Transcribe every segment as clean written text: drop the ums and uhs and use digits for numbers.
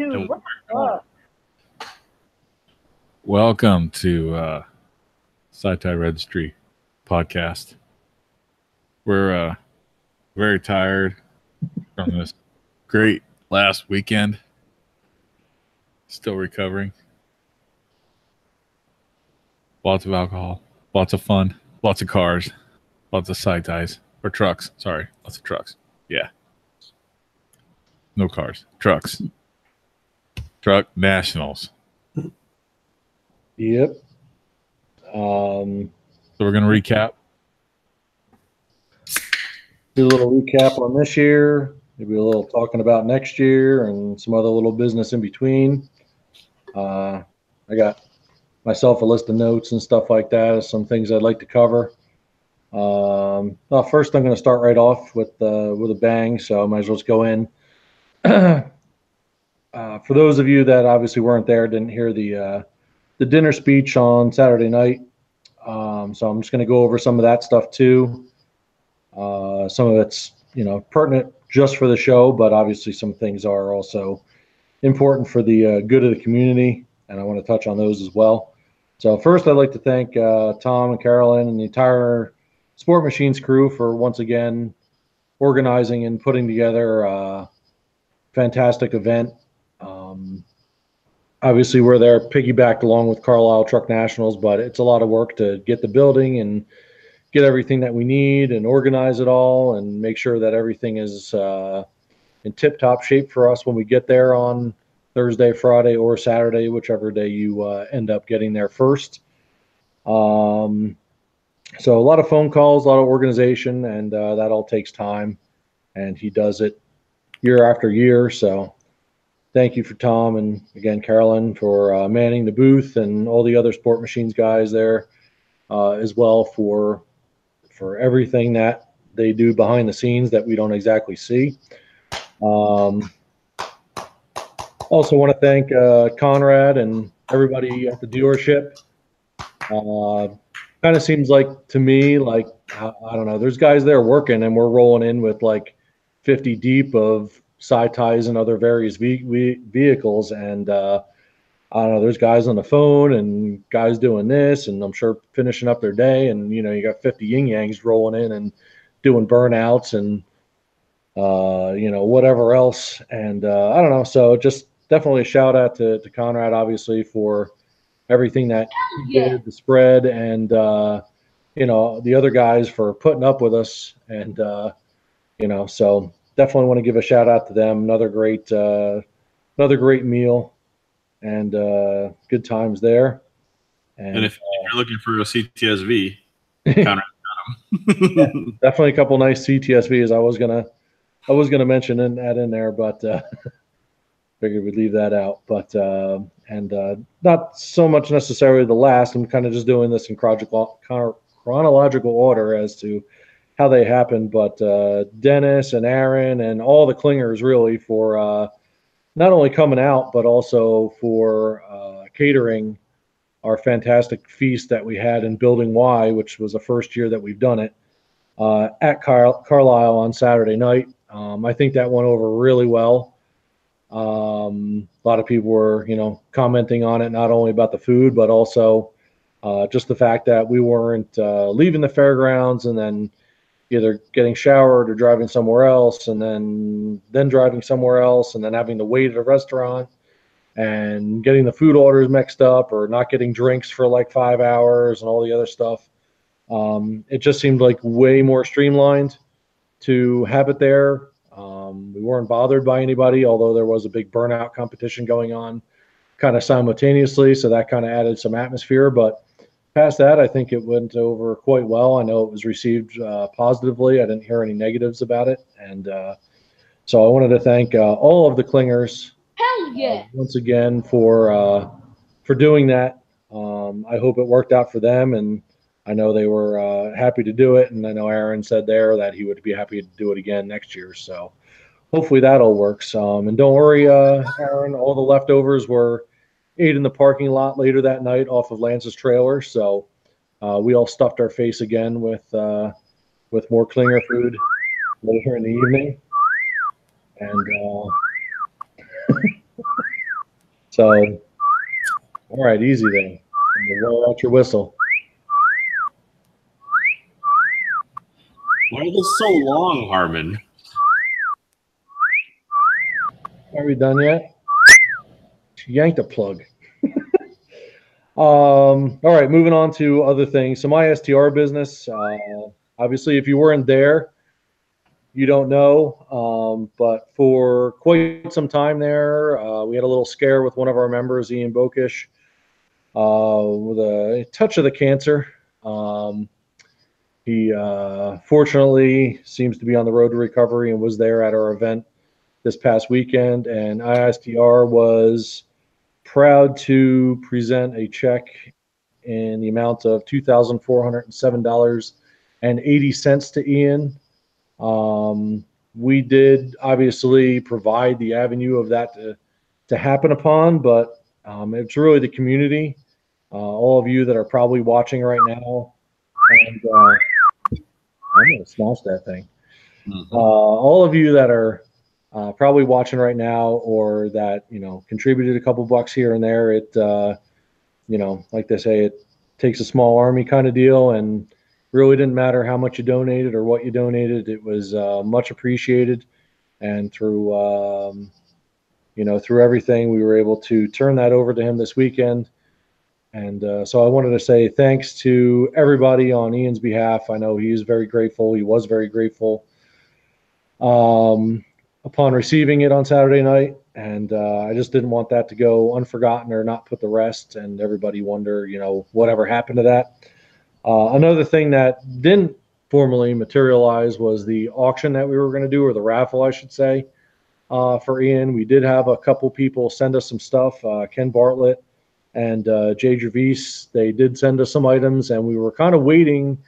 Dude, what the fuck? Welcome to SyTys Registry podcast. We're very tired from this great last weekend. Still recovering. Lots of alcohol, lots of fun, lots of cars, lots of SyTys or trucks. Sorry, lots of trucks. Yeah. No cars, trucks. Truck nationals. Yep. So we're going to recap. Do a little recap on this year, maybe a little talking about next year and some other little business in between. I got myself a list of notes and stuff like that, some things I'd like to cover. Well, first I'm going to start right off with a bang, so I might as well just go in. For those of you that obviously weren't there, didn't hear the dinner speech on Saturday night, so I'm just going to go over some of that stuff too. Some of it's pertinent just for the show, but obviously some things are also important for the good of the community, and I want to touch on those as well. So first, I'd like to thank Tom and Carolyn and the entire Sport Machines crew for once again organizing and putting together a fantastic event. Obviously, we're there piggybacked along with Carlisle Truck Nationals, but it's a lot of work to get the building and get everything that we need and organize it all and make sure that everything is in tip-top shape for us when we get there on Thursday, Friday, or Saturday, whichever day you end up getting there first. So a lot of phone calls, a lot of organization, and that all takes time, and he does it year after year. So thank you for Tom and, again, Carolyn for manning the booth and all the other Sport Machines guys there as well for everything that they do behind the scenes that we don't exactly see. Also want to thank Conrad and everybody at the dealership. Kind of seems like to me, like, I don't know, there's guys there working and we're rolling in with like 50 deep of SyTys and other various vehicles. And I don't know, there's guys on the phone and guys doing this, and I'm sure finishing up their day. And, you got 50 yin-yangs rolling in and doing burnouts and, whatever else. And I don't know. So just definitely a shout out to Conrad, obviously, for everything that he did, the spread, and, the other guys for putting up with us. And, so definitely want to give a shout out to them. Another great meal. And good times there. And if you're looking for a CTSV, Conrad got them. Yeah, definitely a couple nice CTSVs. I was gonna mention and add in there, but figured we'd leave that out. But not so much necessarily the last. I'm kind of just doing this in chronological order as to how they happened. But Dennis and Aaron and all the clingers really for not only coming out, but also for catering our fantastic feast that we had in Building Y, which was the first year that we've done it, at Carlisle on Saturday night. I think that went over really well. A lot of people were, commenting on it, not only about the food, but also just the fact that we weren't leaving the fairgrounds and then either getting showered or driving somewhere else, and then driving somewhere else, and then having to wait at a restaurant and getting the food orders mixed up, or not getting drinks for like 5 hours and all the other stuff. It just seemed like way more streamlined to have it there. We weren't bothered by anybody, although there was a big burnout competition going on kind of simultaneously, so that kind of added some atmosphere. But past that, I think it went over quite well. I know it was received positively. I didn't hear any negatives about it. And so I wanted to thank all of the clingers once again for doing that. I hope it worked out for them, and I know they were happy to do it. And I know Aaron said there that he would be happy to do it again next year. So hopefully that all works. And don't worry, Aaron, all the leftovers were ate in the parking lot later that night off of Lance's trailer. So we all stuffed our face again with more clinger food later in the evening. And So, all right, easy then. Roll out your whistle. Why are they so long, Harmon? Are we done yet? She yanked a plug. All right, moving on to other things. So my ISTR business, obviously, if you weren't there, you don't know. But for quite some time there, we had a little scare with one of our members, Ian Bokish, with a touch of the cancer. He fortunately seems to be on the road to recovery and was there at our event this past weekend. And ISTR was proud to present a check in the amount of $2,407.80 to Ian. We did obviously provide the avenue of that to happen upon, but it's really the community, all of you that are probably watching right now, and I'm going to smash that thing. All of you that are probably watching right now, or that contributed a couple bucks here and there. It like they say, it takes a small army kind of deal, and really didn't matter how much you donated or what you donated. It was much appreciated, and through through everything, we were able to turn that over to him this weekend. And so I wanted to say thanks to everybody on Ian's behalf. I know he is very grateful. He was very grateful upon receiving it on Saturday night. And I just didn't want that to go unforgotten or not put the rest and everybody wonder, whatever happened to that. Another thing that didn't formally materialize was the auction that we were going to do, or the raffle, I should say, for Ian. We did have a couple people send us some stuff, Ken Bartlett and Jay Gervais. They did send us some items, and we were kind of waiting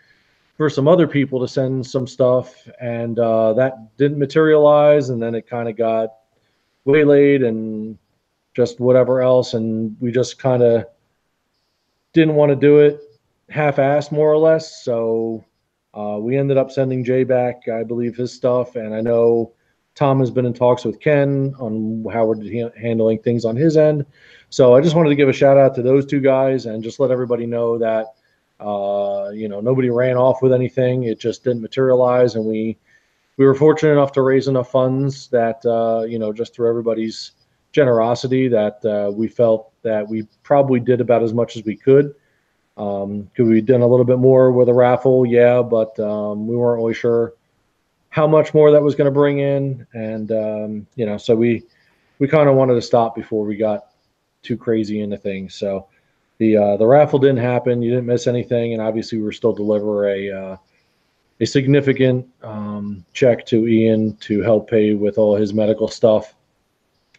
for some other people to send some stuff, and that didn't materialize, and then it kind of got waylaid and just whatever else, and we just kind of didn't want to do it half-assed, more or less. So we ended up sending Jay back, I believe, his stuff, and I know Tom has been in talks with Ken on how we're handling things on his end. So I just wanted to give a shout out to those two guys and just let everybody know that nobody ran off with anything. It just didn't materialize, and we were fortunate enough to raise enough funds that just through everybody's generosity, that we felt that we probably did about as much as we could. Could we have done a little bit more with a raffle? Yeah, but we weren't really sure how much more that was going to bring in, and so we kind of wanted to stop before we got too crazy into things. So the raffle didn't happen. You didn't miss anything, and obviously we were still deliver a significant check to Ian to help pay with all his medical stuff.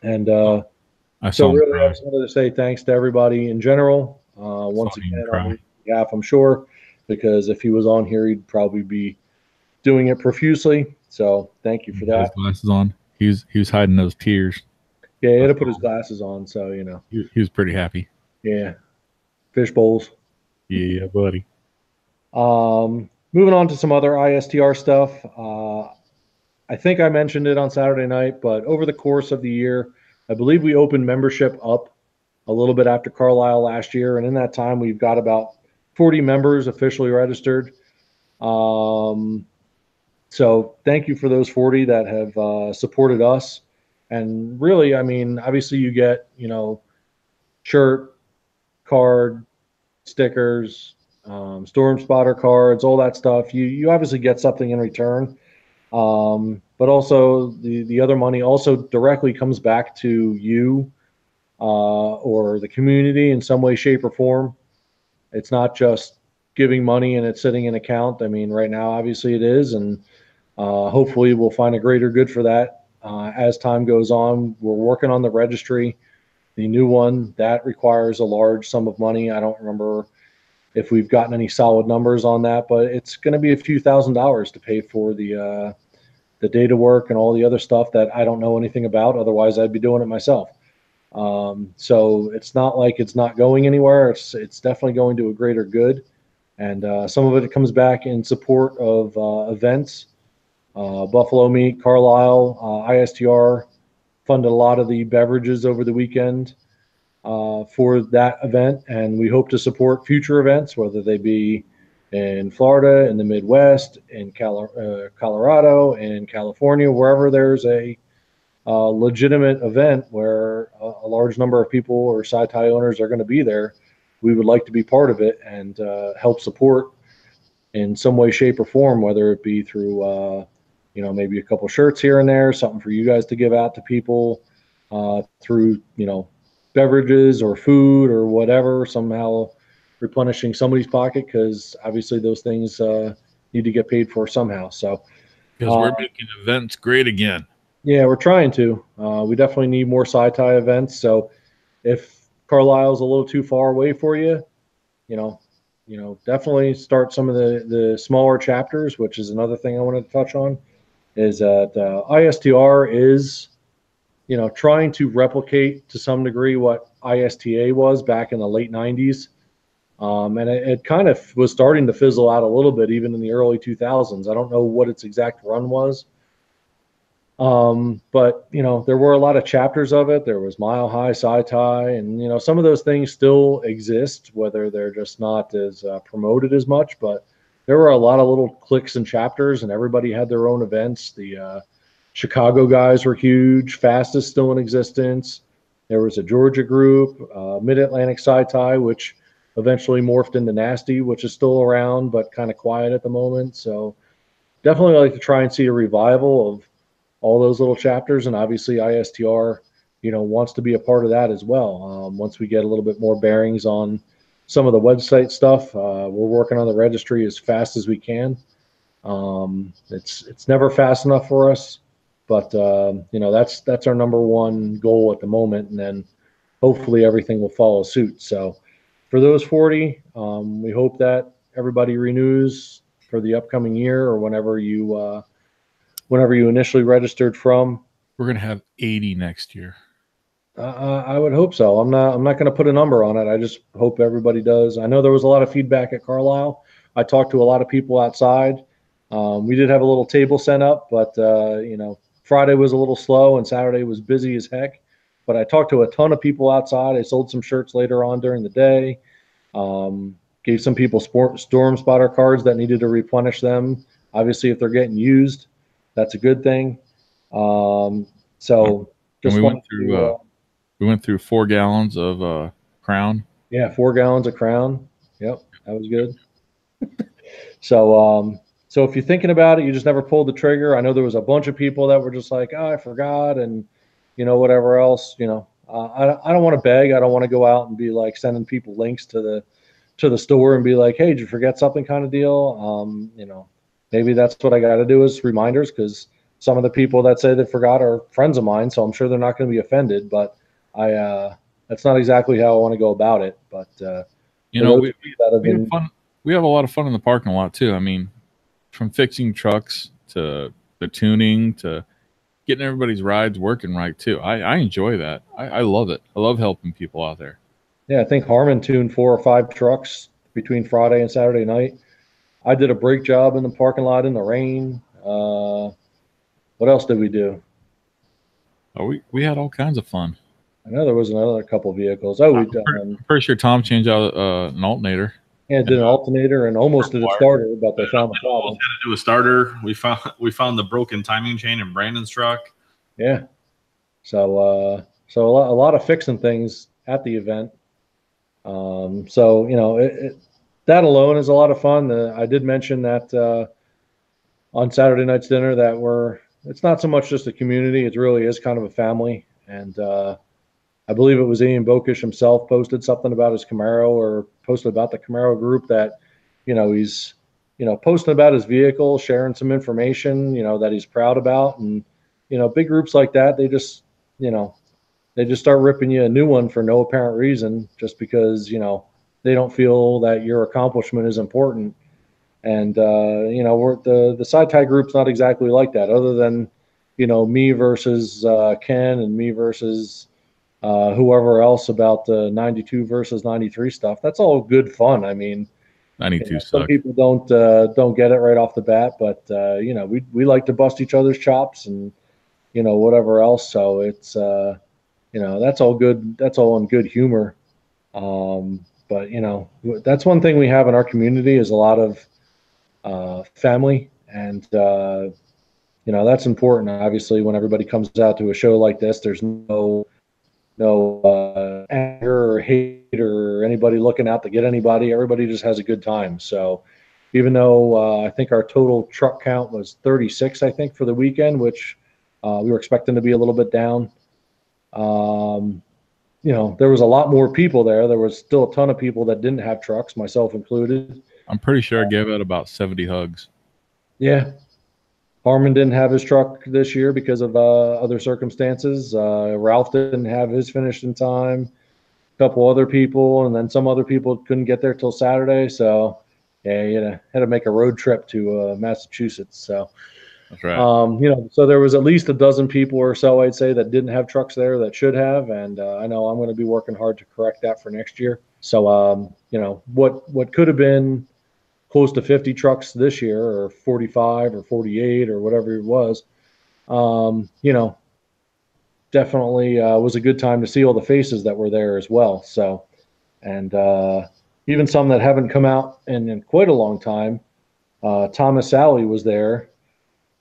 And so really, I just wanted to say thanks to everybody in general. Once again, on his behalf, I'm sure, because if he was on here, he'd probably be doing it profusely. So thank you for that. His glasses on. He was hiding those tears. Yeah, he had to put his glasses on, so he was pretty happy. Yeah, fish bowls. Yeah, buddy. Moving on to some other ISTR stuff. I think I mentioned it on Saturday night, but over the course of the year, I believe we opened membership up a little bit after Carlisle last year, and in that time, we've got about 40 members officially registered. So thank you for those 40 that have supported us. And really, I mean, obviously you get, shirt, card, stickers, storm spotter cards, all that stuff. You obviously get something in return. But also the other money also directly comes back to you or the community in some way, shape, or form. It's not just giving money and it's sitting in an account. I mean, right now, obviously it is, and hopefully we'll find a greater good for that as time goes on. We're working on the registry, the new one that requires a large sum of money. I don't remember if we've gotten any solid numbers on that, but it's going to be a few $1,000s to pay for the data work and all the other stuff that I don't know anything about. Otherwise, I'd be doing it myself. So it's not like it's not going anywhere. It's definitely going to a greater good. And some of it comes back in support of events. Buffalo Meat, Carlisle, ISTR funded a lot of the beverages over the weekend. for that event, and we hope to support future events, whether they be in Florida, in the Midwest, in Colorado, in California, wherever there's a legitimate event where a large number of people or SyTy owners are going to be there. We would like to be part of it and help support in some way, shape, or form, whether it be through, maybe a couple shirts here and there, something for you guys to give out to people, through, beverages or food or whatever, somehow replenishing somebody's pocket, because obviously those things need to get paid for somehow. So, because we're making events great again. Yeah, we're trying to. We definitely need more SyTy events. So if Carlisle's a little too far away for you, definitely start some of the smaller chapters, which is another thing I wanted to touch on, is that ISTR is, trying to replicate to some degree what ISTA was back in the late 90s. And it kind of was starting to fizzle out a little bit, even in the early 2000s. I don't know what its exact run was. But there were a lot of chapters of it. There was Mile High SyTy, and some of those things still exist, whether they're just not as promoted as much. But there were a lot of little cliques and chapters, and everybody had their own events. The Chicago guys were huge. Fast is still in existence. There was a Georgia group, Mid-Atlantic SyTy, which eventually morphed into Nasty, which is still around but kind of quiet at the moment. So definitely like to try and see a revival of all those little chapters, and obviously ISTR, wants to be a part of that as well. Once we get a little bit more bearings on some of the website stuff, we're working on the registry as fast as we can. It's never fast enough for us, but that's our number one goal at the moment, and then hopefully everything will follow suit. So for those 40, we hope that everybody renews for the upcoming year, or whenever you initially registered from. We're going to have 80 next year. I would hope so. I'm not going to put a number on it. I just hope everybody does. I know there was a lot of feedback at Carlisle. I talked to a lot of people outside. We did have a little table set up, but Friday was a little slow and Saturday was busy as heck. But I talked to a ton of people outside. I sold some shirts later on during the day. Gave some people storm spotter cards that needed to replenish them. Obviously, if they're getting used, that's a good thing. So just we went through 4 gallons of Crown. Yeah, 4 gallons of Crown. Yep, that was good. So if you're thinking about it, you just never pulled the trigger. I know there was a bunch of people that were just like, oh, I forgot, and whatever else. I don't want to beg. I don't want to go out and be like sending people links to the store and be like, hey, did you forget something, kind of deal. Maybe that's what I got to do, is reminders, because some of the people that say they forgot are friends of mine, so I'm sure they're not going to be offended. But that's not exactly how I want to go about it. But we have a lot of fun in the parking lot too. I mean, from fixing trucks to the tuning to getting everybody's rides working right too. I enjoy that. I love it. I love helping people out there. Yeah, I think Harmon tuned 4 or 5 trucks between Friday and Saturday night. I did a brake job in the parking lot in the rain. What else did we do? Oh, we had all kinds of fun. I know there was another couple of vehicles. I'm pretty sure Tom changed out an alternator. Yeah, did an alternator and almost did a starter, but they found the problem. Had to do a starter. We found the broken timing chain in Brandon's truck. Yeah. So a lot of fixing things at the event. That alone is a lot of fun. I did mention that on Saturday night's dinner that it's not so much just a community, it really is kind of a family. And I believe it was Ian Bokish himself posted something about his Camaro, or posted about the Camaro group, that he's posting about his vehicle, sharing some information that he's proud about. And big groups like that, they just start ripping you a new one for no apparent reason, just because they don't feel that your accomplishment is important. And the SyTy group's not exactly like that, other than me versus Ken, and me versus whoever else about the 92 versus 93 stuff. That's all good fun. I mean, 92 some people don't get it right off the bat, but we like to bust each other's chops and whatever else. So it's that's all good. That's all in good humor. But that's one thing we have in our community is a lot of family, and that's important. Obviously, when everybody comes out to a show like this, there's no anger or hate or anybody looking out to get anybody. Everybody just has a good time. So even though I think our total truck count was 36, I think, for the weekend, which we were expecting to be a little bit down. There was a lot more people there. There was still a ton of people that didn't have trucks, myself included. I'm pretty sure I gave out about 70 hugs. Yeah. Harmon didn't have his truck this year because of other circumstances. Ralph didn't have his finished in time. A couple other people, and then some other people couldn't get there till Saturday. So, yeah, had to make a road trip to Massachusetts. So, that's right. So there was at least a dozen people or so, I'd say, that didn't have trucks there that should have, and I know I'm going to be working hard to correct that for next year. So, what could have been close to 50 trucks this year, or 45 or 48 or whatever it was, definitely was a good time to see all the faces that were there as well. So, and even some that haven't come out in quite a long time. Thomas Sally was there.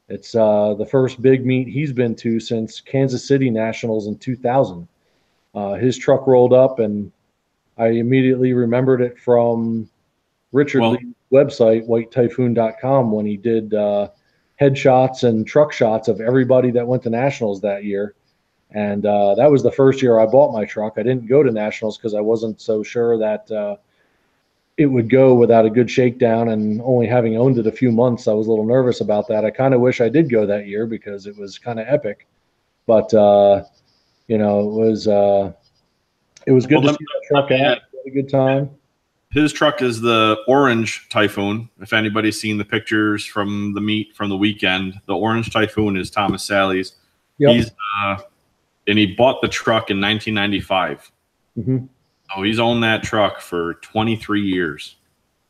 It's the first big meet he's been to since Kansas City Nationals in 2000. His truck rolled up, and I immediately remembered it from Richard Lee's website, whitetyphoon.com, when he did headshots and truck shots of everybody that went to Nationals that year. And that was the first year I bought my truck. I didn't go to Nationals because I wasn't so sure that it would go without a good shakedown, and only having owned it a few months, I was a little nervous about that. I kind of wish I did go that year because it was kind of epic. But it was good to see that truck out. Had a good time. His truck is the orange Typhoon. If anybody's seen the pictures from the meet from the weekend, the orange Typhoon is Thomas Sally's. Yep. And he bought the truck in 1995. Mm-hmm. So he's owned that truck for 23 years.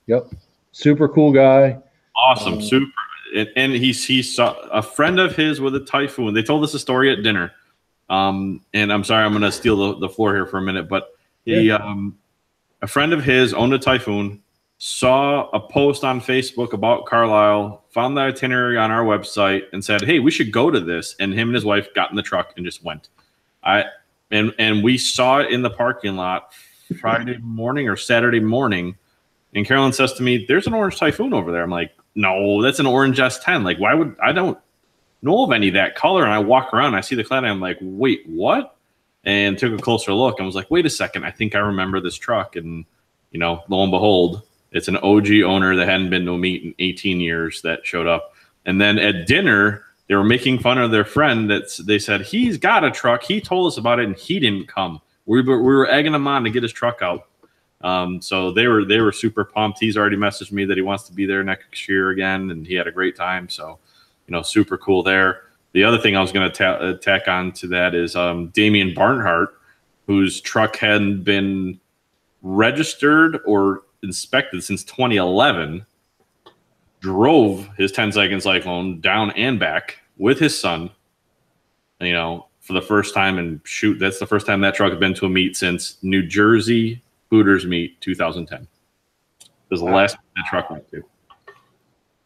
Yep. Super cool guy. Awesome. Super. And he saw a friend of his with a Typhoon. They told us a story at dinner. And I'm sorry, I'm going to steal the floor here for a minute, but a friend of his owned a Typhoon, saw a post on Facebook about Carlisle, found the itinerary on our website, and said, "Hey, we should go to this." And him and his wife got in the truck and just went. And we saw it in the parking lot Friday morning or Saturday morning. And Carolyn says to me, "There's an orange Typhoon over there." I'm like, "No, that's an orange S10. Like, why would I don't know of any of that color?" And I walk around, I see the clad, and I'm like, "Wait, what?" And took a closer look and was like, "Wait a second, I think I remember this truck." And lo and behold, it's an OG owner that hadn't been to a meet in 18 years that showed up. And then at dinner, they were making fun of their friend they said, "He's got a truck. He told us about it, and he didn't come." We were egging him on to get his truck out. So they were super pumped. He's already messaged me that he wants to be there next year again, and he had a great time. So, super cool there. The other thing I was going to tack on to that is Damian Barnhart, whose truck hadn't been registered or inspected since 2011, drove his 10-second Cyclone down and back with his son, for the first time. And shoot, that's the first time that truck had been to a meet since New Jersey Hooters meet 2010. It was the last that truck went to.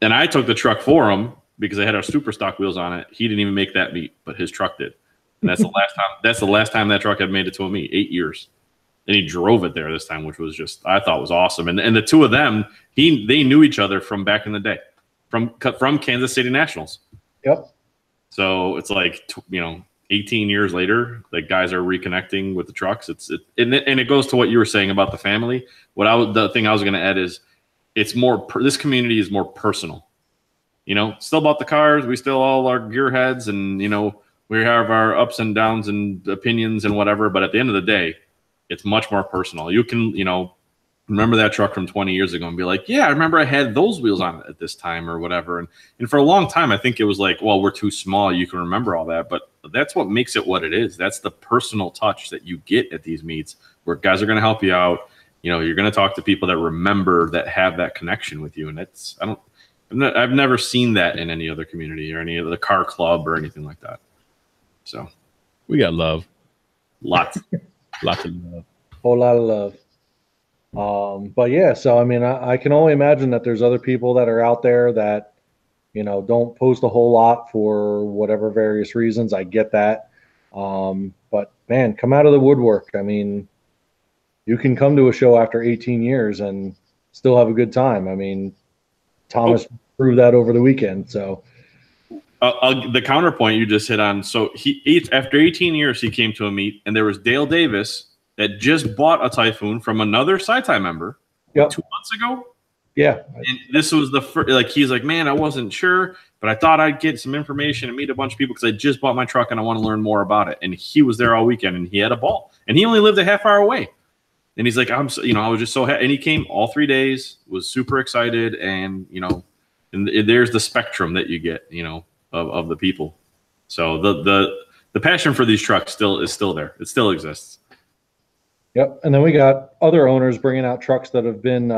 And I took the truck for him because they had our super stock wheels on it. He didn't even make that meet, but his truck did. And that's the last time. That's the last time that truck had made it to a meet. 8 years. And he drove it there this time, which was I thought was awesome. And the two of them, they knew each other from back in the day, from Kansas City Nationals. Yep. So it's like 18 years later, like guys are reconnecting with the trucks. And it goes to what you were saying about the family. The thing I was going to add is it's more. This community is more personal. Still about the cars. We still all are gearheads, and we have our ups and downs and opinions and whatever. But at the end of the day, it's much more personal. You can, remember that truck from 20 years ago and be like, "Yeah, I remember I had those wheels on it at this time," or whatever. And for a long time, I think it was like, well, we're too small. You can remember all that. But that's what makes it what it is. That's the personal touch that you get at these meets where guys are going to help you out. You're going to talk to people that remember, that have that connection with you. And I've never seen that in any other community or any other car club or anything like that. So we got love. Lots. Lots of love. Whole lot of love. But yeah, so I mean, I can only imagine that there's other people that are out there that, don't post a whole lot for whatever various reasons. I get that. But man, come out of the woodwork. I mean, you can come to a show after 18 years and still have a good time. I mean, Thomas proved that over the weekend. So the counterpoint you just hit on. So after 18 years, he came to a meet, and there was Dale Davis that just bought a Typhoon from another SyTys member 2 months ago. Yeah. And this was the first, like, he's like, man, I wasn't sure, but I thought I'd get some information and meet a bunch of people because I just bought my truck and I want to learn more about it. And he was there all weekend and he had a ball, and he only lived a half hour away. And he's like, I was just so happy. And he came all 3 days, was super excited. And, and there's the spectrum that you get, of the people. So the passion for these trucks is still there. It still exists. Yep. And then we got other owners bringing out trucks that have been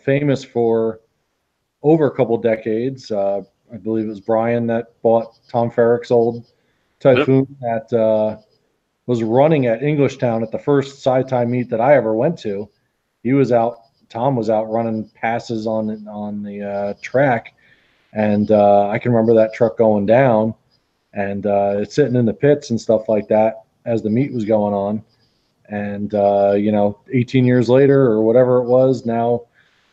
famous for over a couple decades. I believe it was Brian that bought Tom Ferrick's old Typhoon that was running at Englishtown at the first SyTys meet that I ever went to. Tom was out running passes on the track. And I can remember that truck going down, and it's sitting in the pits and stuff like that as the meet was going on. And, 18 years later or whatever it was, now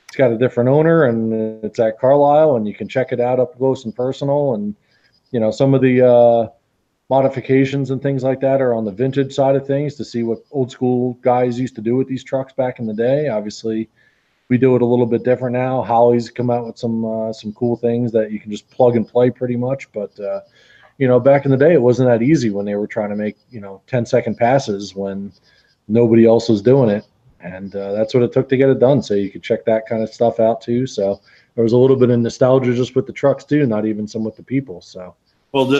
it's got a different owner, and it's at Carlisle, and you can check it out up close and personal. And, some of the modifications and things like that are on the vintage side of things to see what old school guys used to do with these trucks back in the day. Obviously, we do it a little bit different now. Holly's come out with some cool things that you can just plug and play pretty much. But, back in the day, it wasn't that easy when they were trying to make, 10-second passes when nobody else was doing it. And that's what it took to get it done. So you could check that kind of stuff out too. So there was a little bit of nostalgia just with the trucks too, not even some with the people. So, let's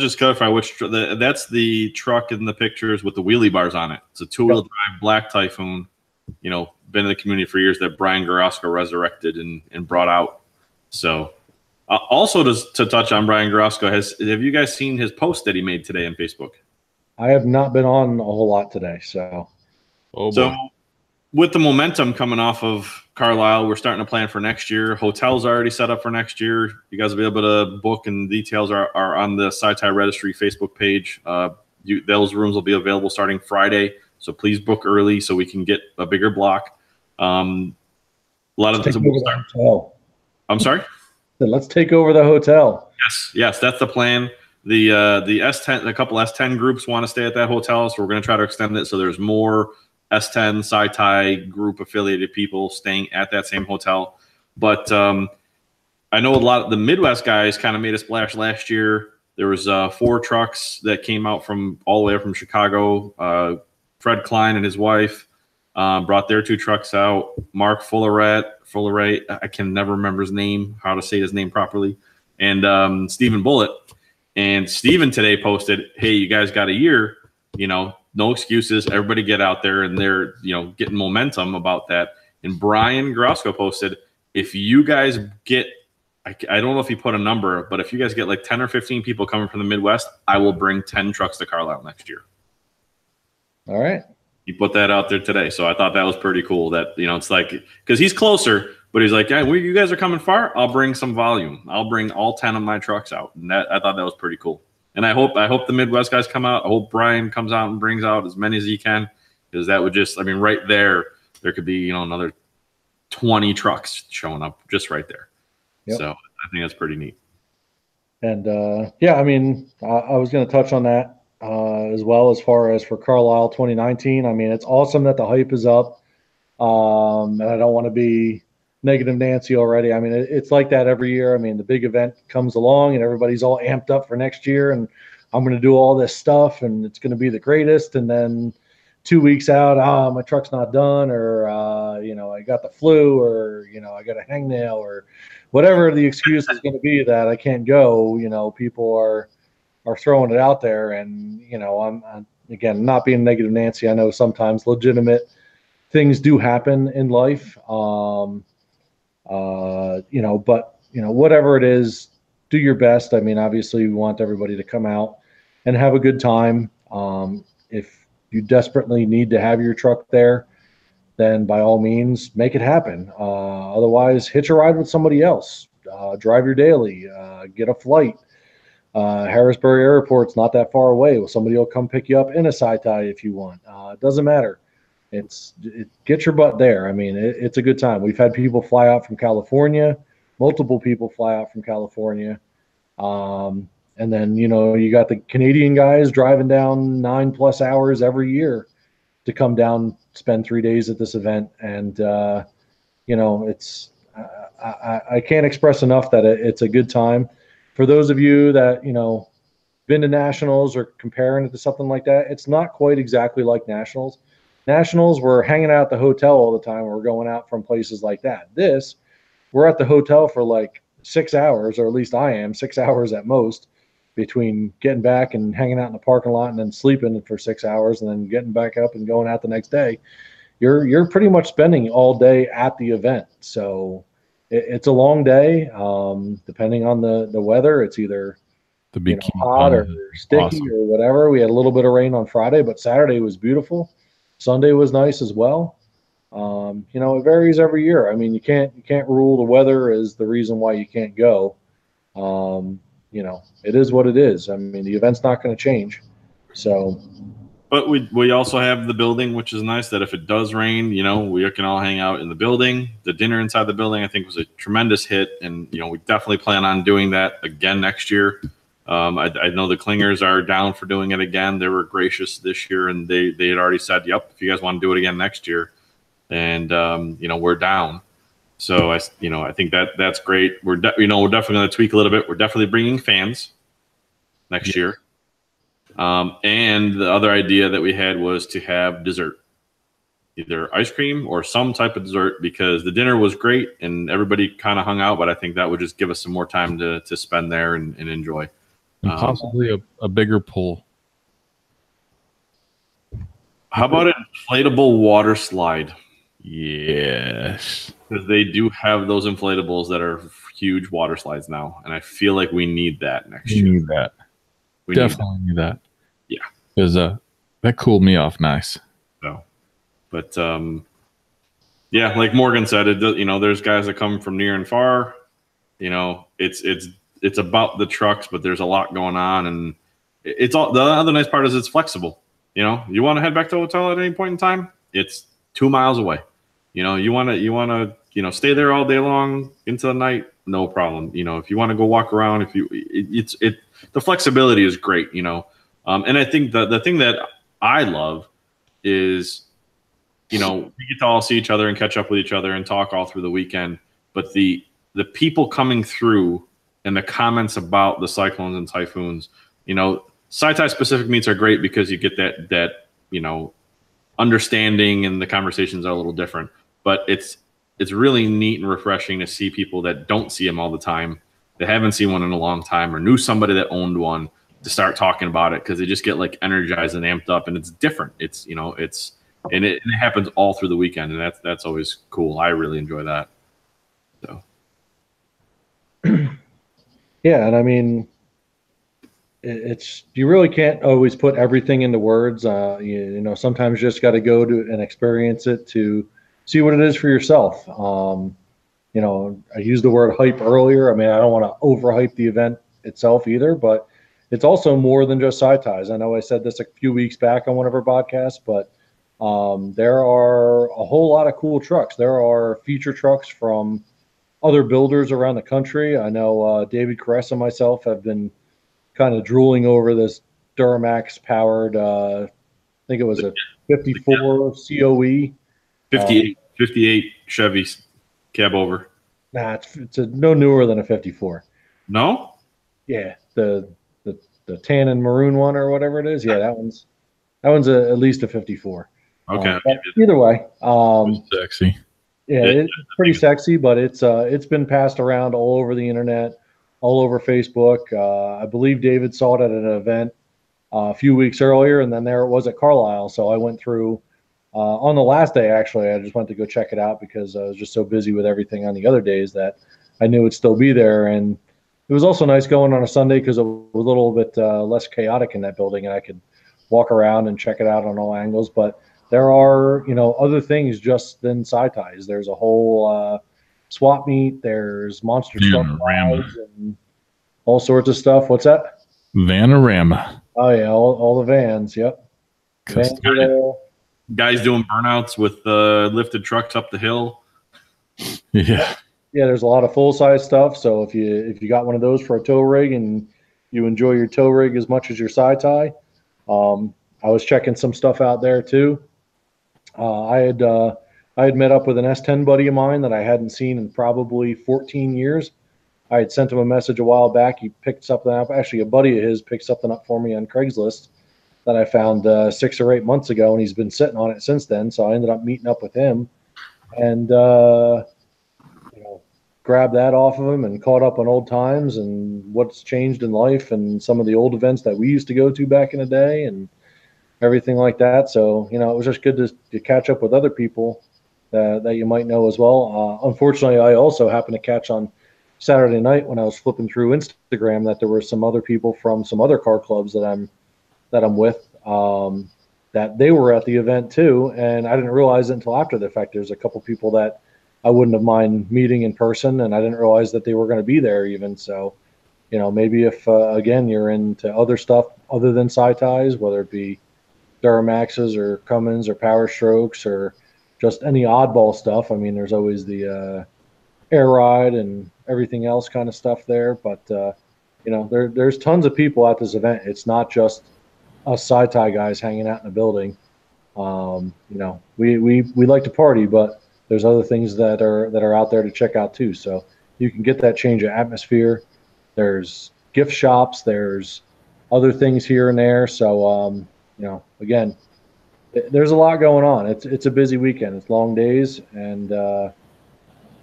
just clarify that's the truck in the pictures with the wheelie bars on it. It's a two-wheel drive black Typhoon, been in the community for years, that Brian Garosco resurrected and brought out. So also to touch on Brian Garosco, have you guys seen his post that he made today on Facebook? I have not been on a whole lot today. So, with the momentum coming off of Carlisle, we're starting to plan for next year. Hotels are already set up for next year. You guys will be able to book, and details are on the SyTys Registry Facebook page. Those rooms will be available starting Friday. So please book early so we can get a bigger block. A lot of this will start. I'm sorry? Let's take over the hotel. Yes, that's the plan. The S10, a couple S10 groups want to stay at that hotel, so we're going to try to extend it so there's more S10 SyTys group affiliated people staying at that same hotel. But I know a lot of the Midwest guys kind of made a splash last year. There was 4 trucks that came out from all the way up from Chicago. Fred Klein and his wife brought their 2 trucks out. Mark Fulleret, I can never remember his name, how to say his name properly, and Stephen Bullitt. And Stephen today posted, hey, you guys got a year, no excuses. Everybody get out there, and they're, getting momentum about that. And Brian Garosco posted, if you guys get, I don't know if he put a number, but if you guys get like 10 or 15 people coming from the Midwest, I will bring 10 trucks to Carlisle next year. All right. He put that out there today. So I thought that was pretty cool that, it's like, because he's closer, but he's like, yeah, you guys are coming far. I'll bring some volume. I'll bring all 10 of my trucks out. And I thought that was pretty cool. And I hope the Midwest guys come out. I hope Brian comes out and brings out as many as he can, because that would just, right there could be, another 20 trucks showing up just right there. Yep. So I think that's pretty neat. And I was going to touch on that as well, as far as for Carlisle 2019. It's awesome that the hype is up. And I don't want to be negative Nancy already. It's like that every year. The big event comes along and everybody's all amped up for next year, and I'm going to do all this stuff and it's going to be the greatest. And then 2 weeks out, my truck's not done, or, I got the flu, or, I got a hangnail, or whatever the excuse is going to be that I can't go. People are throwing it out there. And, I'm again, not being negative Nancy. I know sometimes legitimate things do happen in life. But whatever it is, do your best. Obviously we want everybody to come out and have a good time. if you desperately need to have your truck there, then by all means make it happen. Otherwise, hitch a ride with somebody else. Drive your daily. Get a flight. Harrisburg Airport's not that far away. Well, somebody will come pick you up in a SyTys if you want. It doesn't matter. Get your butt there. I mean, it's a good time. We've had people fly out from California, multiple people fly out from California. And then, you got the Canadian guys driving down 9+ hours every year to come down, spend 3 days at this event. And, it's, I can't express enough that it's a good time. For those of you that, been to nationals or comparing it to something like that, it's not quite exactly like nationals. Nationals, we're hanging out at the hotel all the time. We're going out from places like that. We're at the hotel for like 6 hours, or at least I am, 6 hours at most, between getting back and hanging out in the parking lot and then sleeping for 6 hours and then getting back up and going out the next day. You're pretty much spending all day at the event. So it's a long day. Depending on the weather, it's either hot or sticky or whatever. We had a little bit of rain on Friday, but Saturday was beautiful. Sunday was nice as well. It varies every year. I mean, you can't rule the weather as the reason why you can't go. It is what it is. I mean, the event's not going to change. So, but we also have the building, which is nice. That if it does rain, we can all hang out in the building. The dinner inside the building, I think, was a tremendous hit, and we definitely plan on doing that again next year. I know the Klingers are down for doing it again. They were gracious this year, and they had already said, "Yep, if you guys want to do it again next year," and we're down. So I think that's great. We're definitely going to tweak a little bit. We're definitely bringing fans next year. And the other idea that we had was to have dessert, either ice cream or some type of dessert, because the dinner was great and everybody kind of hung out, but I think that would just give us some more time to spend there and enjoy. And possibly a bigger pool. How about an inflatable water slide? Yes. Because they do have those inflatables that are huge water slides now, and I feel like we need that next year. Need that. We definitely need that. Yeah. Because that cooled me off nice. So, but yeah, like Morgan said, there's guys that come from near and far. It's about the trucks, but there's a lot going on, and it's all. The other nice part is it's flexible. You want to head back to the hotel at any point in time, it's 2 miles away. You want to stay there all day long into the night, no problem. If you want to go walk around, the flexibility is great. And I think the thing that I love is, we get to all see each other and catch up with each other and talk all through the weekend. But the people coming through and the comments about the cyclones and typhoons, SyTys specific meets are great because you get that understanding, and the conversations are a little different. But it's really neat and refreshing to see people that don't see them all the time, that haven't seen one in a long time, or knew somebody that owned one, to start talking about it, because they just get like energized and amped up, and it's different. And it happens all through the weekend, and that's always cool. I really enjoy that. So, yeah, and I mean, you really can't always put everything into words. Sometimes you just got to go to and experience it to see what it is for yourself. I used the word hype earlier. I mean, I don't want to overhype the event itself either, but it's also more than just SyTys. I know I said this a few weeks back on one of our podcasts, but there are a whole lot of cool trucks. There are feature trucks from other builders around the country. I know David Caress and myself have been kind of drooling over this Duramax powered, I think it was a 54 COE. 58 Chevy cab over. Nah, it's no newer than a 54. No? Yeah, the tan and maroon one or whatever it is. Yeah, that one's at least a 54. Okay. Either way, sexy. Yeah, it's pretty sexy, but it's been passed around all over the internet, all over Facebook. I believe David saw it at an event a few weeks earlier, and then there it was at Carlisle. So I went through on the last day. Actually, I just went to go check it out because I was just so busy with everything on the other days that I knew it'd still be there. And it was also nice going on a Sunday because it was a little bit less chaotic in that building, and I could walk around and check it out on all angles. But there are, other things just than SyTys. There's a whole swap meet. There's monster truck Vanorama. rides and all sorts of stuff. What's that? Vanorama. Oh yeah, all the vans. Yep. Vans are there. Guys doing burnouts with lifted trucks up the hill. Yeah. Yeah, there's a lot of full size stuff. So if you got one of those for a tow rig and you enjoy your tow rig as much as your SyTy, I was checking some stuff out there too. I had met up with an S10 buddy of mine that I hadn't seen in probably 14 years. I had sent him a message a while back. He picked something up. Actually, a buddy of his picked something up for me on Craigslist that I found 6 or 8 months ago, and he's been sitting on it since then. So I ended up meeting up with him and grabbed that off of him and caught up on old times and what's changed in life and some of the old events that we used to go to back in the day and everything like that. So, it was just good to catch up with other people that you might know as well. Unfortunately, I also happened to catch on Saturday night when I was flipping through Instagram that there were some other people from some other car clubs that I'm with, that they were at the event too. And I didn't realize it until after the fact. There's a couple people that I wouldn't have mind meeting in person, and I didn't realize that they were going to be there even. So, maybe if, again, you're into other stuff other than SyTys, whether it be Duramaxes or Cummins or Power Strokes or just any oddball stuff. I mean, there's always the Air Ride and everything else kind of stuff there. But, there's tons of people at this event. It's not just us SyTy guys hanging out in the building. We like to party, but there's other things that are out there to check out too. So you can get that change of atmosphere. There's gift shops. There's other things here and there. So, again, there's a lot going on. It's a busy weekend. It's long days. And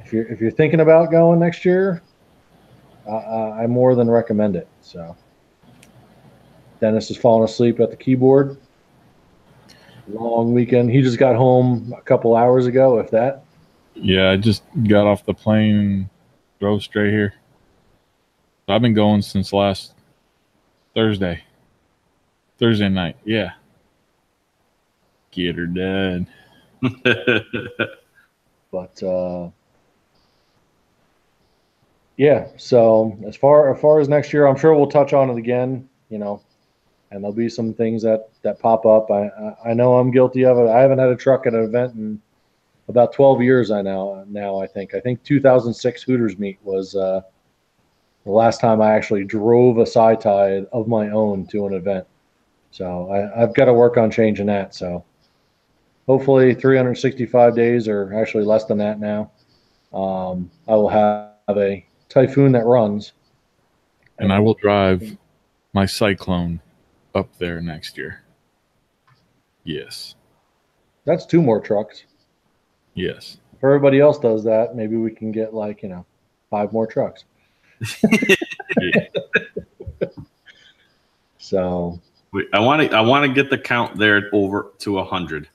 if you're thinking about going next year, I more than recommend it. So Dennis is falling asleep at the keyboard. Long weekend. He just got home a couple hours ago, if that. Yeah, I just got off the plane and drove straight here. I've been going since last Thursday night. Yeah. Get her done. But yeah, so as far as next year, I'm sure we'll touch on it again, and there'll be some things that pop up. I know I'm guilty of it. I haven't had a truck at an event in about 12 years. I think 2006 Hooters meet was the last time I actually drove a SyTy of my own to an event. So I've got to work on changing that. So hopefully 365 days, or actually less than that now, I will have a Typhoon that runs. And I will drive my Cyclone up there next year. Yes. That's 2 more trucks. Yes. If everybody else does that, maybe we can get 5 more trucks. So I want to get the count there over to 100.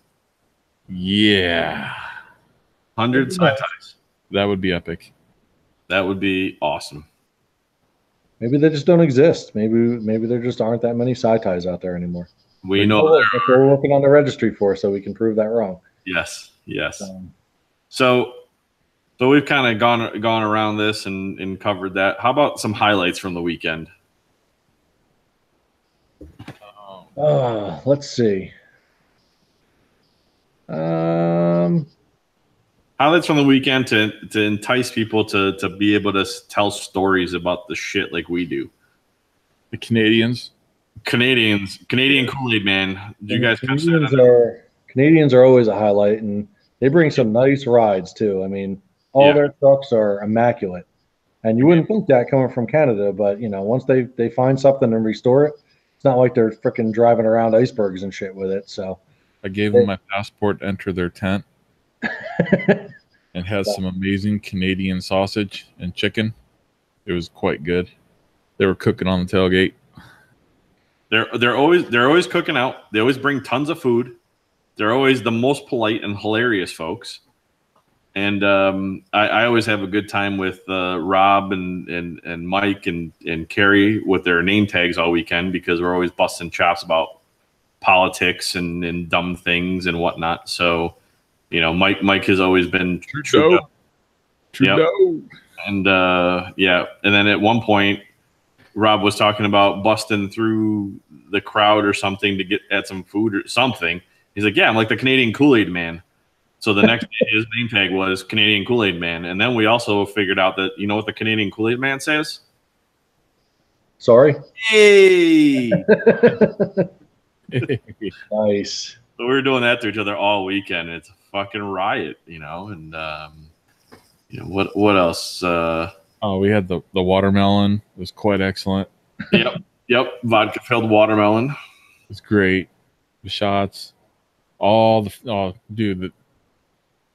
Yeah. 100 SyTys. That would be epic. That would be awesome. Maybe they just don't exist. Maybe there just aren't that many SyTys out there anymore. We know that's what we're working on the registry for, so we can prove that wrong. Yes. So we've kind of gone around this and covered that. How about some highlights from the weekend? Let's see. Highlights from the weekend to entice people to be able to tell stories about the shit like we do. The Canadian Kool-Aid, man. Did you guys catch that? Canadians are always a highlight, and they bring some nice rides too. I mean, all their trucks are immaculate, and you wouldn't think that coming from Canada, but once they find something and restore it, it's not like they're freaking driving around icebergs and shit with it. So I gave them my passport to enter their tent. And has some amazing Canadian sausage and chicken. It was quite good. They were cooking on the tailgate. They're always cooking out. They always bring tons of food. They're always the most polite and hilarious folks. And I always have a good time with Rob and Mike and Carrie with their name tags all weekend, because we're always busting chops about politics and dumb things and whatnot. So, you know, Mike has always been Trudeau. Yep. And yeah, and then at one point, Rob was talking about busting through the crowd or something to get at some food or something. He's like, yeah, I'm like the Canadian Kool-Aid man. So the next day, his name tag was Canadian Kool-Aid man. And then we also figured out that, you know what the Canadian Kool-Aid man says? Sorry. Hey! Nice. So we were doing that to each other all weekend. It's a fucking riot, you know. And you know what else? Oh, we had the watermelon. It was quite excellent. Yep. Vodka filled watermelon. It was great. The shots, all the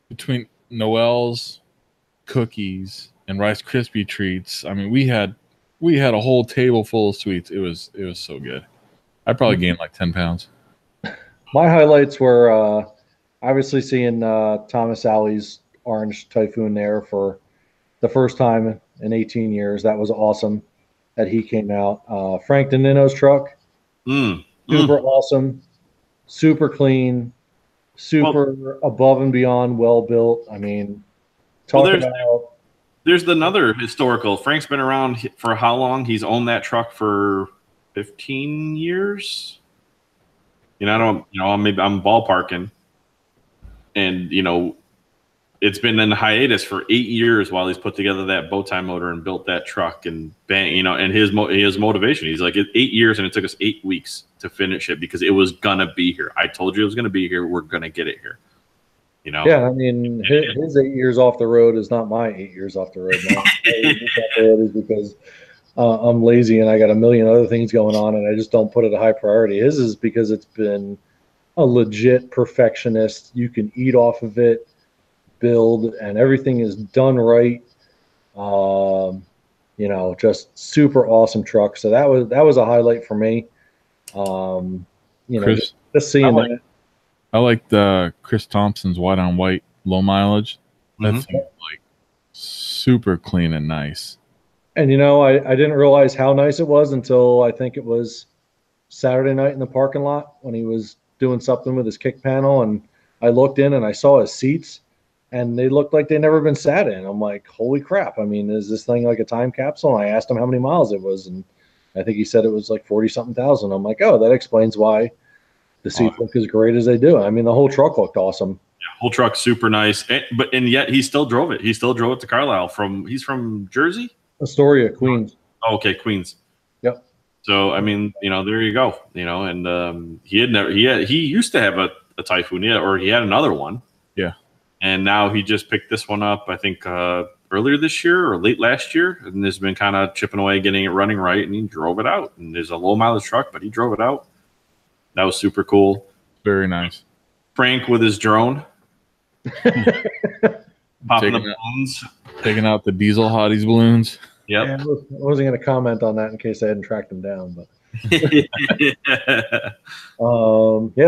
between Noel's cookies and Rice Krispie treats. I mean, we had a whole table full of sweets. It was so good. I probably gained like 10 pounds. My highlights were obviously seeing Thomas Alley's Orange Typhoon there for the first time in 18 years. That was awesome that he came out. Frank DeNino's truck, super awesome, super clean, super above and beyond well built. I mean, there's another historical. Frank's been around for how long? He's owned that truck for 15 years. You know, I'm ballparking, and you know, it's been in hiatus for 8 years while he's put together that bow tie motor and built that truck and bang, you know, and his motivation. He's like, 8 years and it took us 8 weeks to finish it because it was gonna be here. I told you it was gonna be here. We're gonna get it here. You know? Yeah, I mean, his 8 years off the road is not my 8 years off the road. My 8 years off the road is because I'm lazy and I got a million other things going on and I just don't put it a high priority. His is because it's been a legit perfectionist. You can eat off of it, build, and everything is done right. You know, just super awesome truck. So that was a highlight for me. You know, Chris, just seeing that. I like the Chris Thompson's white on white low mileage. That's like super clean and nice. And you know, I didn't realize how nice it was until I think it was Saturday night in the parking lot when he was doing something with his kick panel, and I looked in and I saw his seats, and they looked like they'd never been sat in. I'm like, holy crap! I mean, is this thing like a time capsule? And I asked him how many miles it was, and I think he said it was like 40-something thousand. I'm like, oh, that explains why the seats look as great as they do. I mean, the whole truck looked awesome. Yeah, whole truck super nice, and yet he still drove it. He still drove it to Carlisle he's from Jersey, Astoria, Queens. Oh, okay, Queens. Yep. So I mean, you know, there you go. You know, and he used to have a Typhoon, or he had another one. Yeah. And now he just picked this one up, I think earlier this year or late last year, and has been kind of chipping away, getting it running right, and he drove it out. And there's a low mileage truck, but he drove it out. That was super cool. Very nice. Frank with his drone. Popping the balloons. Taking out the diesel hotties balloons. Yep. Yeah, I wasn't going to comment on that in case I hadn't tracked him down, but yeah,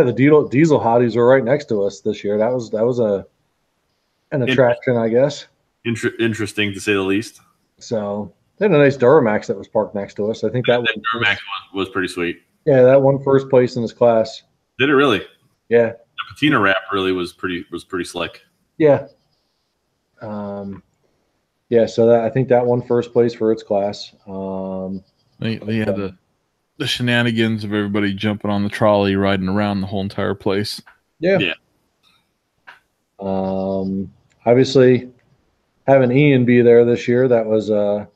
the diesel hotties were right next to us this year. That was an attraction, I guess. Interesting to say the least. So they had a nice Duramax that was parked next to us. I think that Duramax was pretty sweet. Yeah, that won first place in his class. Did it really? Yeah. The patina wrap really was pretty slick. Yeah. Yeah, so I think that won first place for its class. They had the shenanigans of everybody jumping on the trolley, riding around the whole entire place. Yeah. Yeah. Obviously, having Ian be there this year, that was a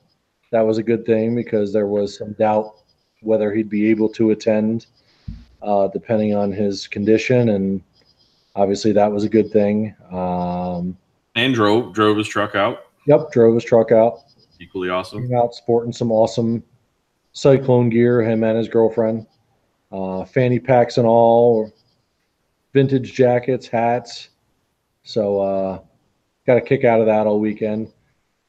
good thing because there was some doubt whether he'd be able to attend, depending on his condition, and obviously that was a good thing. And drove his truck out. Yep, drove his truck out. Equally awesome. Came out sporting some awesome Cyclone gear, him and his girlfriend. Fanny packs and all, vintage jackets, hats. So got a kick out of that all weekend.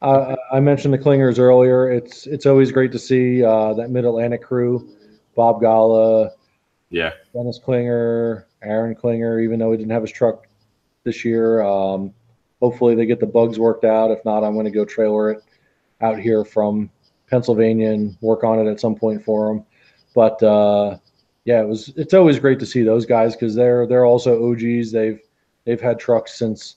I mentioned the Clingers earlier. It's always great to see that Mid-Atlantic crew, Bob Gala, yeah, Dennis Klinger, Aaron Klinger, even though he didn't have his truck this year. Hopefully they get the bugs worked out. If not, I'm going to go trailer it out here from Pennsylvania and work on it at some point for them. But, yeah, it's always great to see those guys because they're also OGs. They've had trucks since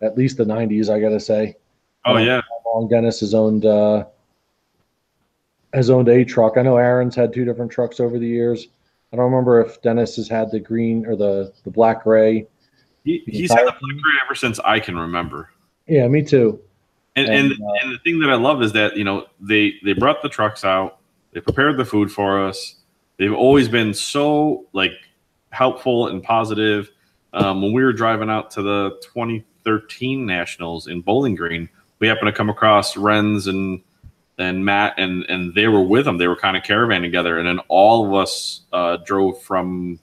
at least the 90s, I gotta say. I Oh don't yeah. know how long Dennis has owned a truck. I know Aaron's had 2 different trucks over the years. I don't remember if Dennis has had the green or the black gray. He's had the Black Gray ever since I can remember. Yeah, me too. And the thing that I love is that they brought the trucks out, they prepared the food for us. They've always been so like helpful and positive. When we were driving out to the 2013 Nationals in Bowling Green, we happened to come across Renz and Matt, and they were with them. They were kind of caravan together, and then all of us drove from.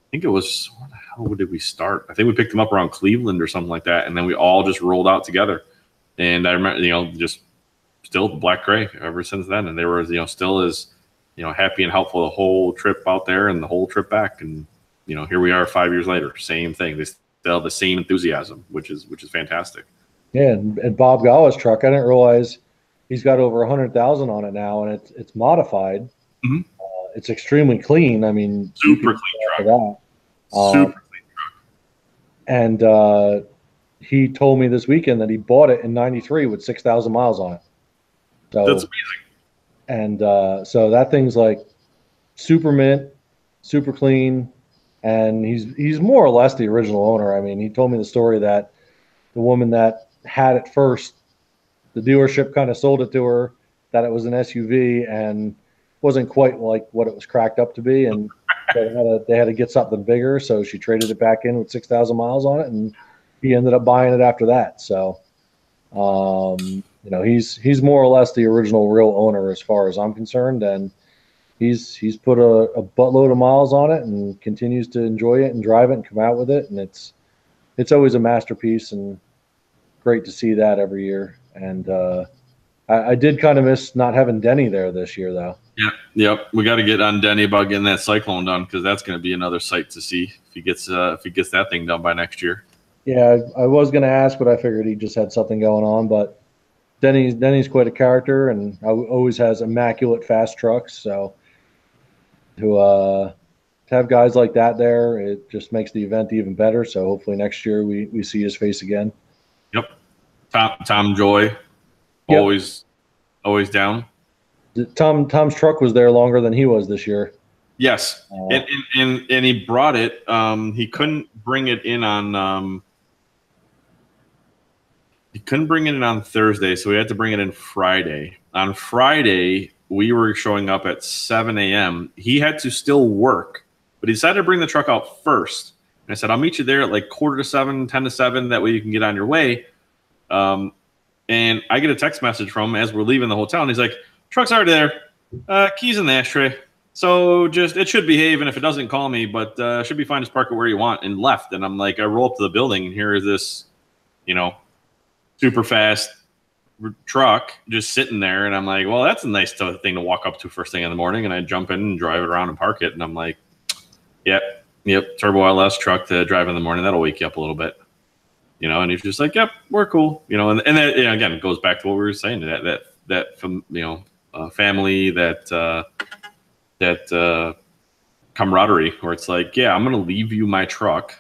I think it was, where the hell did we start? I think we picked them up around Cleveland or something like that, and then we all just rolled out together. And I remember, just still Black Gray ever since then, and they were, still as, happy and helpful the whole trip out there and the whole trip back. And here we are 5 years later, same thing. They still have the same enthusiasm, which is fantastic. Yeah, and Bob Galla's truck, I didn't realize he's got over 100,000 on it now, and it's modified. Mhm. It's extremely clean. I mean, Super clean truck. Super clean truck. And he told me this weekend that he bought it in '93 with 6,000 miles on it. So that's amazing. And so that thing's like super mint, super clean, and he's more or less the original owner. I mean, he told me the story that the woman that had it first, the dealership kind of sold it to her, that it was an SUV and wasn't quite like what it was cracked up to be, and they had to get something bigger, so she traded it back in with 6,000 miles on it, and he ended up buying it after that. So he's more or less the original real owner as far as I'm concerned, and he's put a buttload of miles on it and continues to enjoy it and drive it and come out with it, and it's always a masterpiece, and great to see that every year. And I did kind of miss not having Denny there this year, though. Yep. We got to get on Denny about getting that Cyclone done, because that's going to be another sight to see if he gets that thing done by next year. Yeah, I was going to ask, but I figured he just had something going on. But Denny's quite a character, and always has immaculate fast trucks. So to have guys like that there, it just makes the event even better. So hopefully next year we see his face again. Yep. Tom Joy, always down. Tom's truck was there longer than he was this year. Yes, and he brought it. He couldn't bring it in on. He couldn't bring it in on Thursday, so we had to bring it in Friday. On Friday, we were showing up at 7 a.m. He had to still work, but he decided to bring the truck out first. And I said, I'll meet you there at like 6:45, 10 to 7. That way you can get on your way. And I get a text message from him as we're leaving the hotel, and he's like, truck's already there. Keys in the ashtray. So it should behave, and if it doesn't, call me, but should be fine. Just park it where you want, and left. And I'm like, I roll up to the building, and here is this, super fast truck just sitting there. And I'm like, well, that's a nice thing to walk up to first thing in the morning. And I jump in and drive it around and park it. And I'm like, yep, Turbo LS truck to drive in the morning. That'll wake you up a little bit, and he's just like, yep, we're cool. And that, again, it goes back to what we were saying, that family, that camaraderie, where it's like, yeah, I'm going to leave you my truck,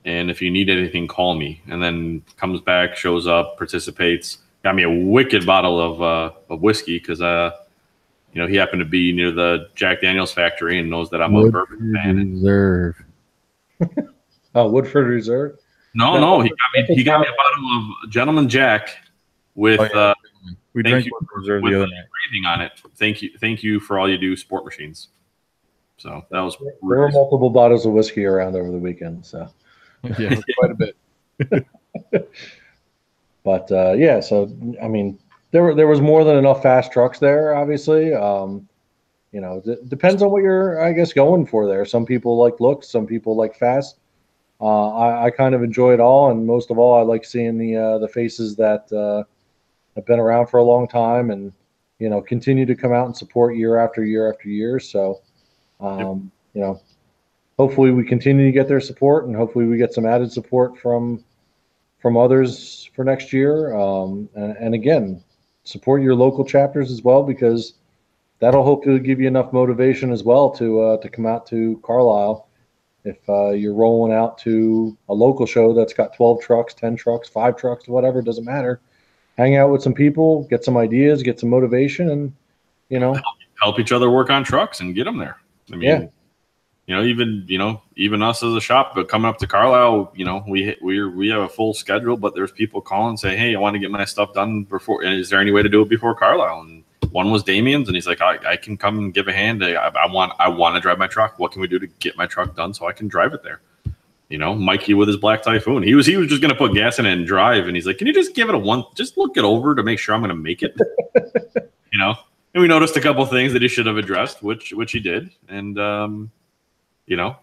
and if you need anything, call me. And then comes back, shows up, participates. Got me a wicked bottle of whiskey, because he happened to be near the Jack Daniel's factory and knows that I'm a bourbon fan. Reserve. Oh, Woodford Reserve. No, he got me a bottle of Gentleman Jack with. We drank Woodford Reserve the other night. Breathing on it. Thank you for all you do, Sport Machines. So that was. There were multiple bottles of whiskey around over the weekend, so. Yeah, quite a bit. But yeah, so I mean, there was more than enough fast trucks there. Obviously, it depends on what you're, I guess, going for there. Some people like looks, some people like fast. I kind of enjoy it all, and most of all, I like seeing the faces that have been around for a long time, and continue to come out and support year after year after year. So, hopefully we continue to get their support, and hopefully we get some added support from others for next year. And again, support your local chapters as well, because that'll hopefully give you enough motivation as well to come out to Carlisle. If you're rolling out to a local show that's got 12 trucks, 10 trucks, 5 trucks, whatever, it doesn't matter. Hang out with some people, get some ideas, get some motivation, and, you know, help each other work on trucks and get them there. I mean, even us as a shop, but coming up to Carlisle, we have a full schedule, but there's people calling say, hey, I want to get my stuff done before. Is there any way to do it before Carlisle? And one was Damien's, and he's like, I can come and give a hand. I want to drive my truck. What can we do to get my truck done so I can drive it there? Mikey with his black Typhoon, he was just going to put gas in it and drive, and he's like, can you just give it just look it over to make sure I'm going to make it? And we noticed a couple things that he should have addressed, which he did, and and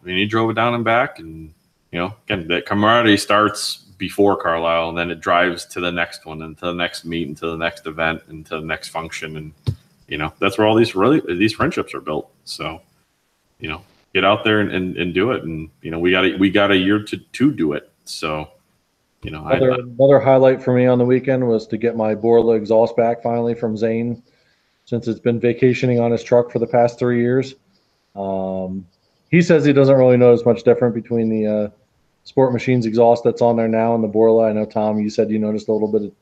he drove it down and back, and again, that camaraderie starts before Carlisle, and then it drives to the next one, and to the next meet, and to the next event, and to the next function, and that's where all these friendships are built. So, get out there and do it, and we got a year to do it. So, another highlight for me on the weekend was to get my Borla exhaust back finally from Zane, since it's been vacationing on his truck for the past 3 years. He says he doesn't really notice much different between the Sport Machines exhaust that's on there now and the Borla. I know, Tom, you said you noticed a little bit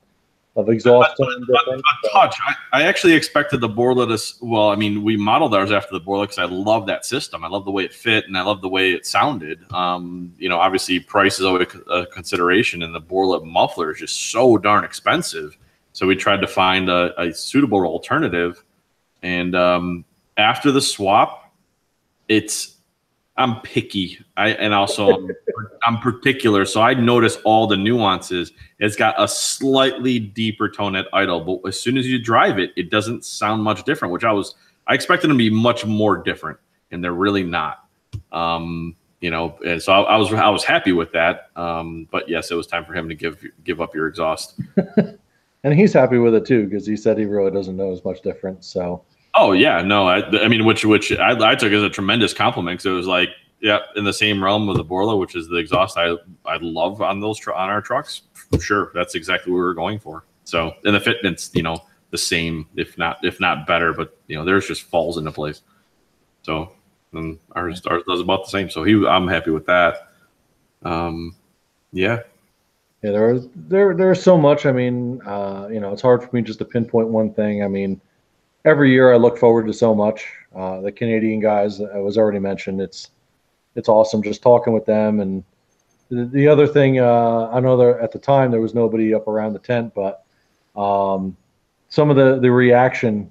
of exhaust tone difference. A touch. I actually expected the Borla to. Well, I mean, we modeled ours after the Borla because I love that system. I love the way it fit, and I love the way it sounded. Obviously, price is always a consideration, and the Borla muffler is just so darn expensive. So we tried to find a suitable alternative, and after the swap, I'm picky. I'm particular, so I notice all the nuances. It's got a slightly deeper tone at idle, but as soon as you drive it, it doesn't sound much different. Which I expected them to be much more different, and they're really not. And so I was happy with that. But yes, it was time for him to give up your exhaust. And he's happy with it too, because he said he really doesn't notice much difference. So. Oh yeah, no, I mean, which I took as a tremendous compliment, because it was like, yeah, in the same realm of the Borla, which is the exhaust I love on on our trucks. For sure, that's exactly what we were going for. So, and the fitment's the same, if not better, but theirs just falls into place. So, and ours does about the same. So I'm happy with that. Yeah. Yeah, there's so much. I mean, it's hard for me just to pinpoint one thing. I mean, every year I look forward to so much. The Canadian guys, I was already mentioned, it's awesome just talking with them. And the other thing, I know that at the time there was nobody up around the tent, but some of the reaction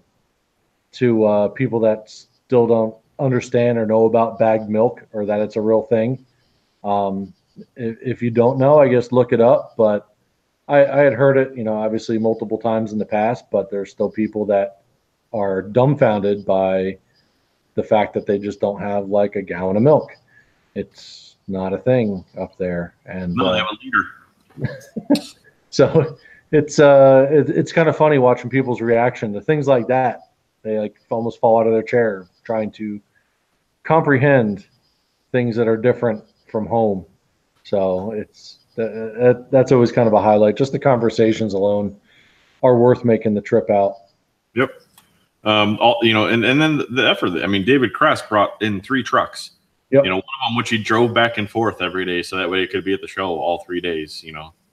to people that still don't understand or know about bagged milk, or that it's a real thing. If you don't know, I guess look it up. But I had heard it, obviously multiple times in the past, but there's still people that are dumbfounded by the fact that they just don't have like a gallon of milk. It's not a thing up there, and no, they have a liter. So it's kind of funny watching people's reaction to things like that. They like almost fall out of their chair trying to comprehend things that are different from home. So that's always kind of a highlight. Just the conversations alone are worth making the trip out. Yep. And then the effort. I mean, David Kress brought in 3 trucks. Yep. One of them which he drove back and forth every day, so that way it could be at the show all 3 days.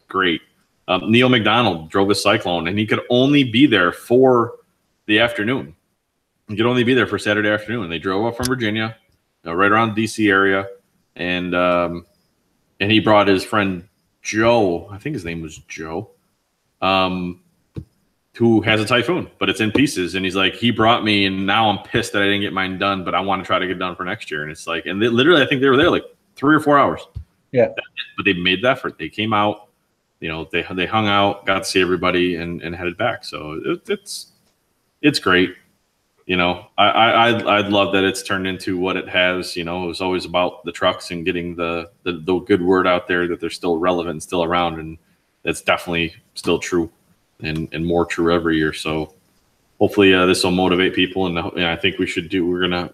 Great. Neil McDonald drove a Cyclone, and he could only be there for the afternoon. He could only be there for Saturday afternoon. They drove up from Virginia, right around the DC area, and he brought his friend Joe. I think his name was Joe. Who has a Typhoon, but it's in pieces. And he's like, he brought me, and now I'm pissed that I didn't get mine done, but I want to try to get it done for next year. And it's like, and literally, I think they were there like 3 or 4 hours. Yeah. But they made the effort. They came out, they hung out, got to see everybody, and headed back. So it's great. I'd love that it's turned into what it has. It was always about the trucks and getting the good word out there that they're still relevant and still around. And that's definitely still true. And more true every year. So hopefully this will motivate people, and I think we're gonna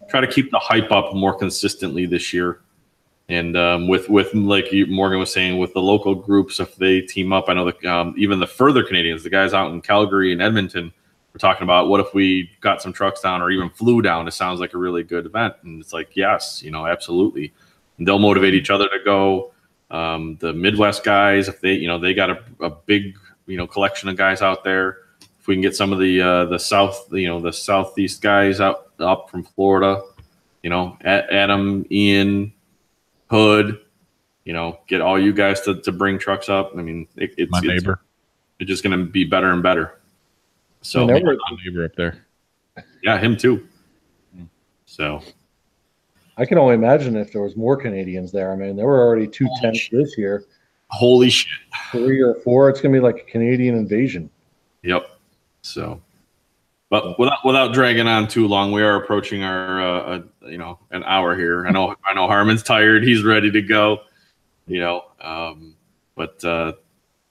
try to keep the hype up more consistently this year. And with like Morgan was saying, with the local groups, if they team up, I know that even the further Canadians, the guys out in Calgary and Edmonton, we're talking about what if we got some trucks down or even flew down. It sounds like a really good event. And it's like, yes, you know, absolutely. And they'll motivate each other to go. The Midwest guys, if they, you know, they got a big, you know, collection of guys out there. If we can get some of the South, you know, the Southeast guys up from Florida, you know, Adam, Ian, Hood, you know, get all you guys to bring trucks up. I mean, it's My neighbor. It's just going to be better and better. So My neighbor up there. yeah, him too. So I can only imagine if there was more Canadians there. I mean, there were already 2 tents this year. holy shit. 3 or 4. It's going to be like a Canadian invasion. Yep. So, but without dragging on too long, we are approaching our you know, an hour here. I know Harmon's tired. He's ready to go. You know, but at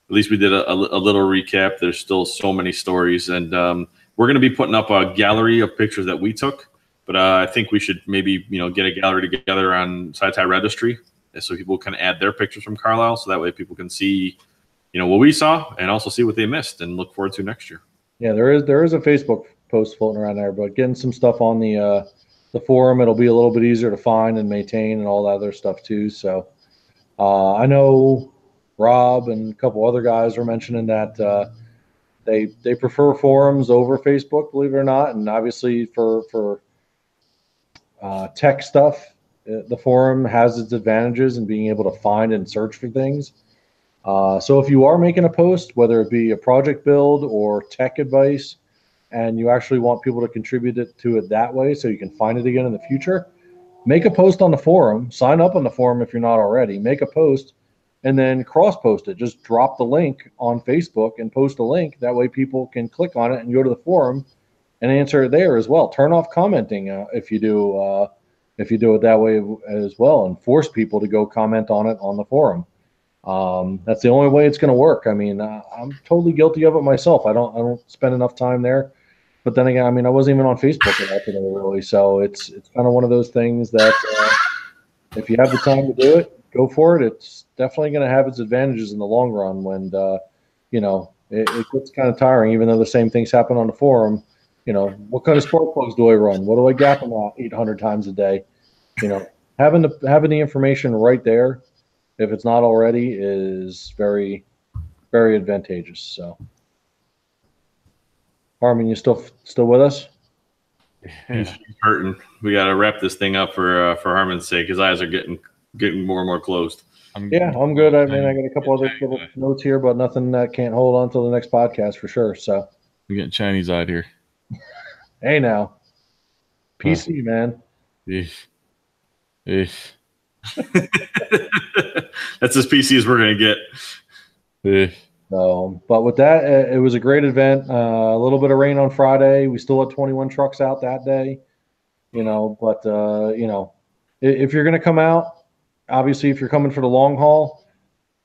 least we did a little recap. There's still so many stories, and we're going to be putting up a gallery of pictures that we took. But I think we should maybe, you know, get a gallery together on SyTys Registry so people can add their pictures from Carlisle, so that way people can see, you know, what we saw and also see what they missed and look forward to next year. Yeah, there is a Facebook post floating around there, but getting some stuff on the forum, it'll be a little bit easier to find and maintain and all that other stuff too. So I know Rob and a couple other guys were mentioning that they prefer forums over Facebook, believe it or not, and obviously for tech stuff, the forum has its advantages in being able to find and search for things. So if you are making a post, whether it be a project build or tech advice, and you actually want people to contribute to it that way so you can find it again in the future, make a post on the forum, sign up on the forum if you're not already, make a post, and then cross-post it. Just drop the link on Facebook and post a link. That way people can click on it and go to the forum and answer it there as well. Turn off commenting if you do it that way as well, and force people to go comment on it on the forum. That's the only way it's going to work. I mean, I'm totally guilty of it myself. I don't spend enough time there. But then again, I mean, I wasn't even on Facebook enough really. So it's kind of one of those things that if you have the time to do it, go for it. It's definitely going to have its advantages in the long run when, you know, it gets kind of tiring, even though the same things happen on the forum. You know, what kind of spark plugs do I run? What do I gap them out 800 times a day? You know, having the information right there, if it's not already, is very, very advantageous. So, Harmon, you still with us? He's hurting. We got to wrap this thing up for Harmon's sake. His eyes are getting more and more closed. I'm good. I mean, I got a couple other little notes here, but nothing that can't hold on until the next podcast for sure. So, I'm getting Chinese eyed here. Hey now, PC man. That's as PC as we're gonna get. So, but with that, it was a great event. A little bit of rain on Friday. We still had 21 trucks out that day. You know, but you know, if you're gonna come out, obviously, if you're coming for the long haul,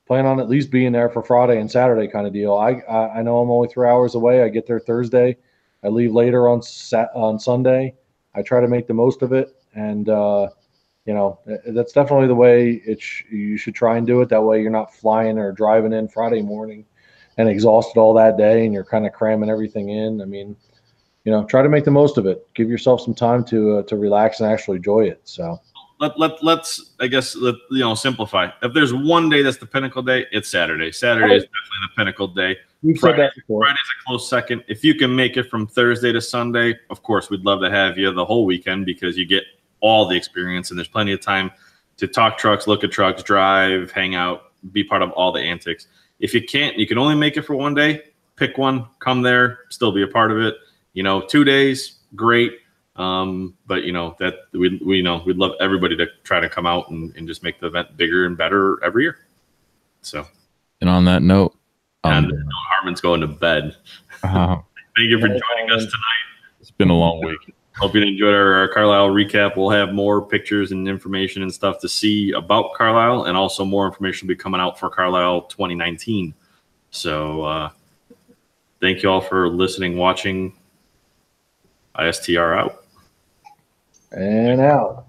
plan on at least being there for Friday and Saturday kind of deal. I know I'm only 3 hours away. I get there Thursday. I leave later on Sunday. I try to make the most of it, and you know, that's definitely the way you should try and do it. That way you're not flying or driving in Friday morning and exhausted all that day, and you're kind of cramming everything in. I mean, you know, try to make the most of it. Give yourself some time to relax and actually enjoy it. So let's I guess you know, simplify. If there's one day that's the pinnacle day, it's Saturday. Saturday is definitely the pinnacle day. We've said that before. Friday's a close second. If you can make it from Thursday to Sunday, of course, we'd love to have you the whole weekend because you get all the experience and there's plenty of time to talk trucks, look at trucks, drive, hang out, be part of all the antics. If you can't, you can only make it for one day, pick one, come there, still be a part of it. You know, 2 days, great. But you know, that we know we'd love everybody to try to come out and just make the event bigger and better every year. So, and on that note, Harmon's going to bed. Thank you for joining us tonight. It's been a long week. Hope you enjoyed our Carlisle recap. We'll have more pictures and information and stuff to see about Carlisle, and also more information will be coming out for Carlisle 2019. So thank you all for listening, watching. ISTR out. And out.